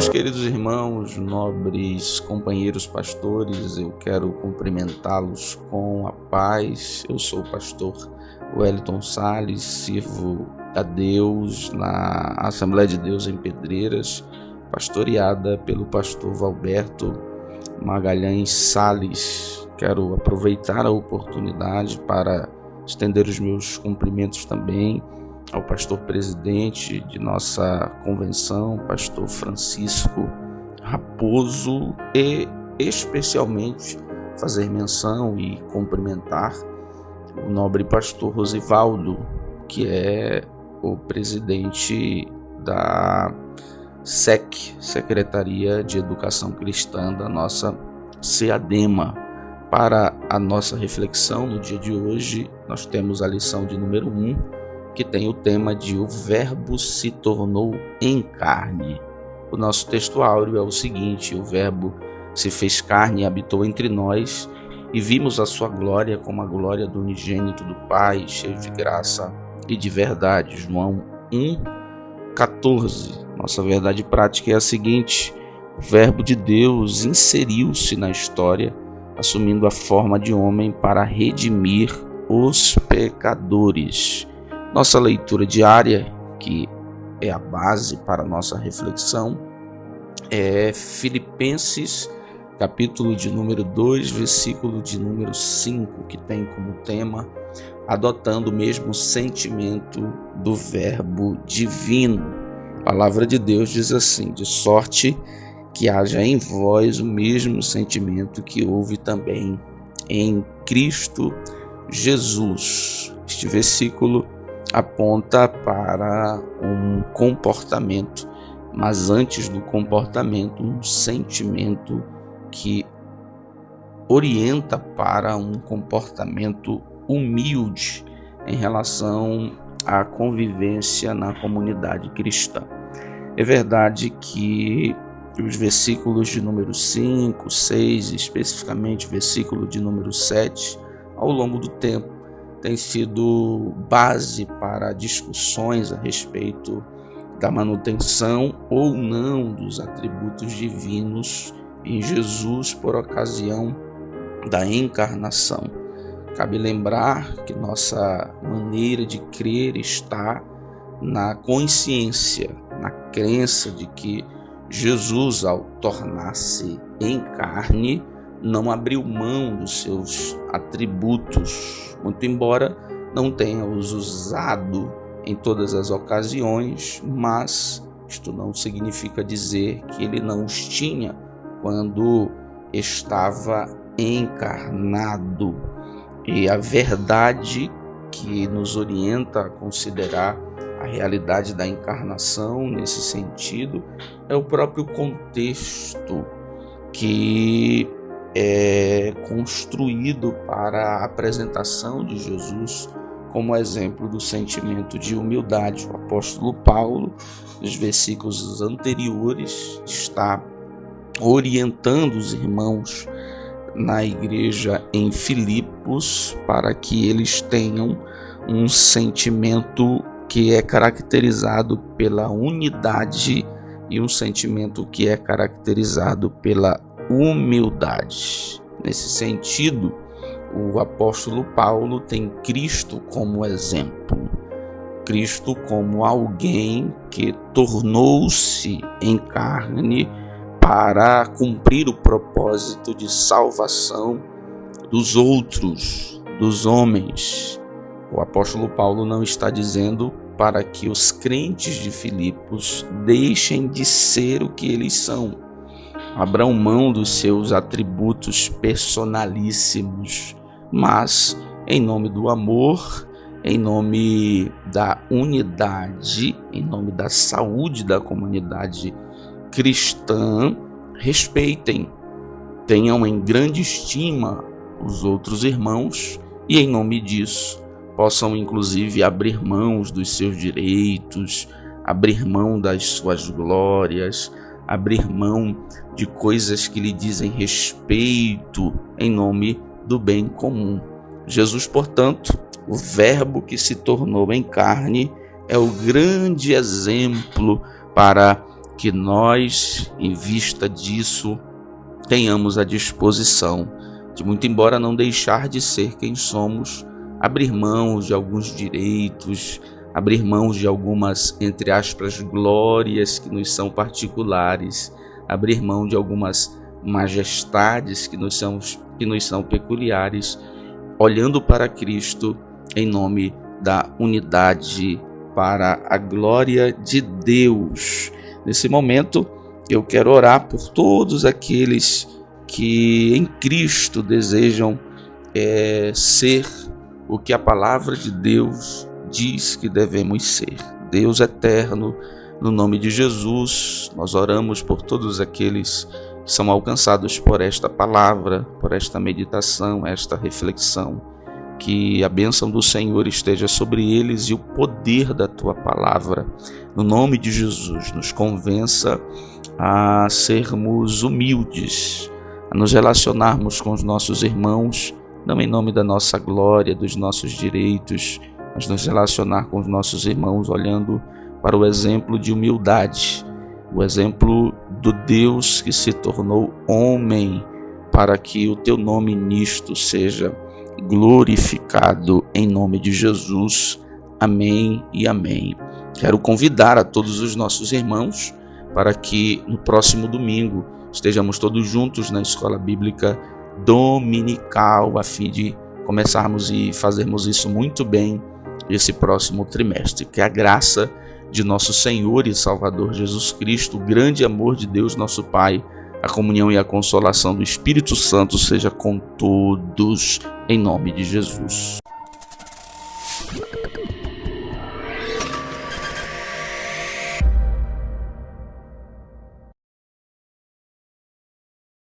Meus queridos irmãos, nobres companheiros pastores, eu quero cumprimentá-los com a paz. Eu sou o pastor Wellington Salles, sirvo a Deus na Assembleia de Deus em Pedreiras, pastoreada pelo pastor Valberto Magalhães Salles. Quero aproveitar a oportunidade para estender os meus cumprimentos também ao pastor presidente de nossa convenção, pastor Francisco Raposo, e especialmente fazer menção e cumprimentar o nobre pastor Rosivaldo, que é o presidente da SEC, Secretaria de Educação Cristã da nossa SEADEMA. Para a nossa reflexão no dia de hoje, nós temos a lição de número 1, que tem o tema de o Verbo se tornou em carne. O nosso texto áureo é o seguinte: o Verbo se fez carne e habitou entre nós, e vimos a sua glória como a glória do unigênito do Pai, cheio de graça e de verdade. João 1,14. Nossa verdade prática é a seguinte: o Verbo de Deus inseriu-se na história, assumindo a forma de homem para redimir os pecadores. Nossa leitura diária, que é a base para a nossa reflexão, é Filipenses, capítulo de número 2, versículo de número 5, que tem como tema adotando o mesmo sentimento do Verbo divino. A palavra de Deus diz assim: de sorte que haja em vós o mesmo sentimento que houve também em Cristo Jesus. Este versículo aponta para um comportamento, mas antes do comportamento, um sentimento que orienta para um comportamento humilde em relação à convivência na comunidade cristã. É verdade que os versículos de número 5, 6, especificamente versículo de número 7, ao longo do tempo, tem sido base para discussões a respeito da manutenção ou não dos atributos divinos em Jesus por ocasião da encarnação. Cabe lembrar que nossa maneira de crer está na consciência, na crença de que Jesus, ao tornar-se em carne, não abriu mão dos seus atributos, muito embora não tenha os usado em todas as ocasiões, mas isto não significa dizer que ele não os tinha quando estava encarnado. E a verdade que nos orienta a considerar a realidade da encarnação nesse sentido é o próprio contexto que é construído para a apresentação de Jesus como exemplo do sentimento de humildade. O apóstolo Paulo, nos versículos anteriores, está orientando os irmãos na igreja em Filipos para que eles tenham um sentimento que é caracterizado pela unidade e um sentimento que é caracterizado pela humildade. Nesse sentido, o apóstolo Paulo tem Cristo como exemplo, Cristo como alguém que tornou-se em carne para cumprir o propósito de salvação dos outros, dos homens. O apóstolo Paulo não está dizendo para que os crentes de Filipos deixem de ser o que eles são, abram mão dos seus atributos personalíssimos, mas em nome do amor, em nome da unidade, em nome da saúde da comunidade cristã, respeitem, tenham em grande estima os outros irmãos e em nome disso possam inclusive abrir mão dos seus direitos, abrir mão das suas glórias, abrir mão de coisas que lhe dizem respeito em nome do bem comum. Jesus, portanto, o Verbo que se tornou em carne, é o grande exemplo para que nós, em vista disso, tenhamos a disposição de, muito embora não deixar de ser quem somos, abrir mão de alguns direitos, abrir mão de algumas, entre aspas, glórias que nos são particulares, abrir mão de algumas majestades que nos são peculiares, olhando para Cristo em nome da unidade para a glória de Deus. Nesse momento, eu quero orar por todos aqueles que em Cristo desejam ser o que a palavra de Deus diz que devemos ser. Deus eterno, no nome de Jesus, nós oramos por todos aqueles que são alcançados por esta palavra, por esta meditação, esta reflexão. Que a bênção do Senhor esteja sobre eles e o poder da Tua palavra, no nome de Jesus, nos convença a sermos humildes, a nos relacionarmos com os nossos irmãos, não em nome da nossa glória, dos nossos direitos, mas nos relacionar com os nossos irmãos olhando para o exemplo de humildade, o exemplo do Deus que se tornou homem, para que o Teu nome nisto seja glorificado em nome de Jesus. Amém e amém. Quero convidar a todos os nossos irmãos para que no próximo domingo estejamos todos juntos na Escola Bíblica Dominical, a fim de começarmos e fazermos isso muito bem esse próximo trimestre. Que a graça de nosso Senhor e Salvador Jesus Cristo, o grande amor de Deus nosso Pai, a comunhão e a consolação do Espírito Santo seja com todos, em nome de Jesus.